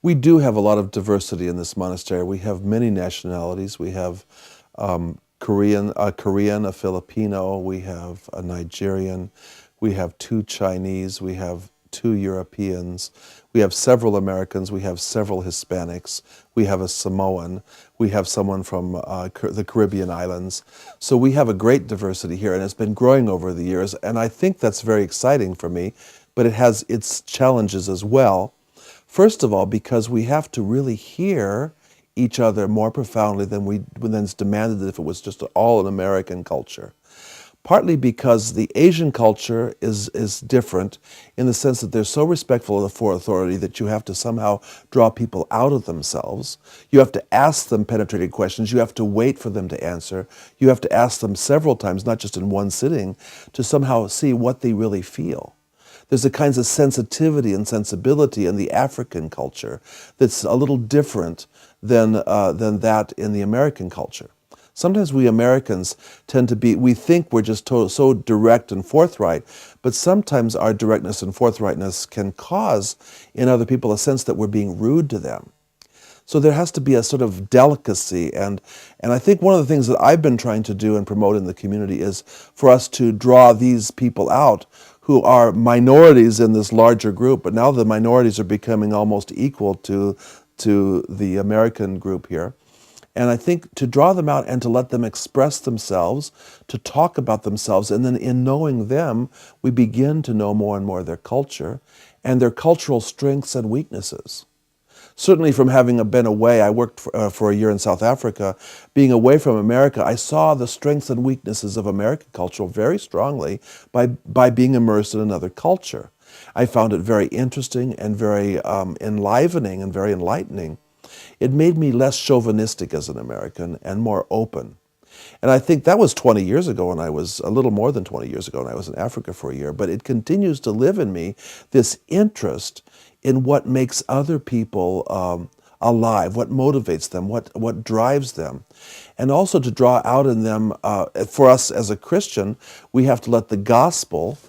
We do have a lot of diversity in this monastery. We have many nationalities. We have Korean, a Filipino. We have a Nigerian. We have two Chinese. We have two Europeans. We have several Americans. We have several Hispanics. We have a Samoan. We have someone from the Caribbean islands. So we have a great diversity here, and it's been growing over the years. And I think that's very exciting for me, but it has its challenges as well. First of all, because we have to really hear each other more profoundly than is demanded if it was just all an American culture. Partly because the Asian culture is different in the sense that they're so respectful of authority that you have to somehow draw people out of themselves. You have to ask them penetrating questions. You have to wait for them to answer. You have to ask them several times, not just in one sitting, to somehow see what they really feel. There's a kinds of sensitivity and sensibility in the African culture that's a little different than that in the American culture. Sometimes we Americans tend to be, we think we're just so direct and forthright, but sometimes our directness and forthrightness can cause in other people a sense that we're being rude to them. So there has to be a sort of delicacy, and I think one of the things that I've been trying to do and promote in the community is for us to draw these people out who are minorities in this larger group, but now the minorities are becoming almost equal to the American group here. And I think to draw them out and to let them express themselves, to talk about themselves, and then in knowing them, we begin to know more and more their culture and their cultural strengths and weaknesses. Certainly from having been away, I worked for a year in South Africa. Being away from America, I saw the strengths and weaknesses of American culture very strongly by being immersed in another culture. I found it very interesting and very enlivening and very enlightening. It made me less chauvinistic as an American and more open. And I think that was 20 years ago, and I was a little more than 20 years ago, and I was in Africa for a year. But it continues to live in me, this interest in what makes other people alive, what motivates them, what drives them. And also to draw out in them, for us as a Christian, we have to let the gospel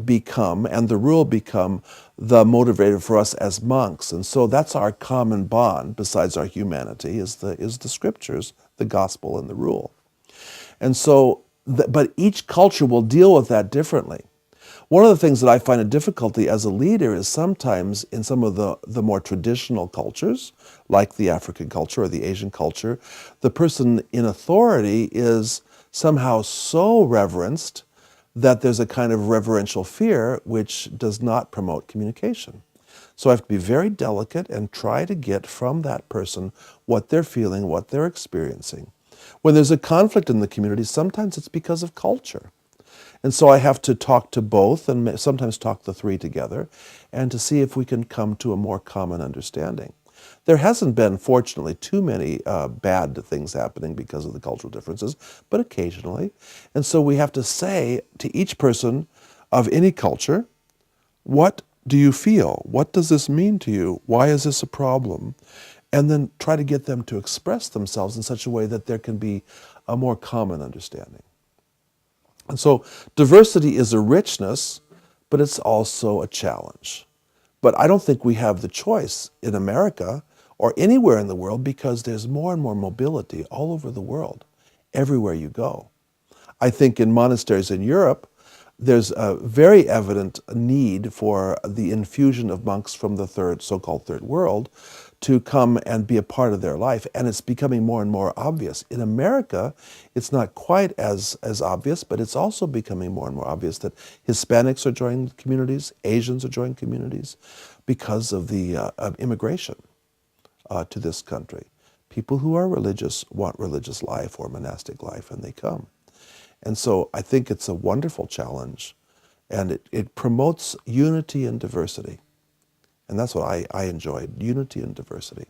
become, and the rule become, the motivator for us as monks. And so that's our common bond, besides our humanity, is the scriptures, the gospel, and the rule. And so, but each culture will deal with that differently. One of the things that I find a difficulty as a leader is sometimes in some of the more traditional cultures, like the African culture or the Asian culture, the person in authority is somehow so reverenced that there's a kind of reverential fear which does not promote communication. So I have to be very delicate and try to get from that person what they're feeling, what they're experiencing. When there's a conflict in the community, sometimes it's because of culture. And so I have to talk to both and sometimes talk the three together and to see if we can come to a more common understanding. There hasn't been, fortunately, too many bad things happening because of the cultural differences, but occasionally. And so we have to say to each person of any culture, what do you feel? What does this mean to you? Why is this a problem? And then try to get them to express themselves in such a way that there can be a more common understanding. And so diversity is a richness, but it's also a challenge. But I don't think we have the choice in America or anywhere in the world because there's more and more mobility all over the world, everywhere you go. I think in monasteries in Europe, there's a very evident need for the infusion of monks from the so-called third world to come and be a part of their life, and it's becoming more and more obvious. In America, it's not quite as obvious, but it's also becoming more and more obvious that Hispanics are joining communities, Asians are joining communities because of the immigration to this country. People who are religious want religious life or monastic life, and they come. And so I think it's a wonderful challenge, and it promotes unity and diversity. And that's what I enjoyed, unity and diversity.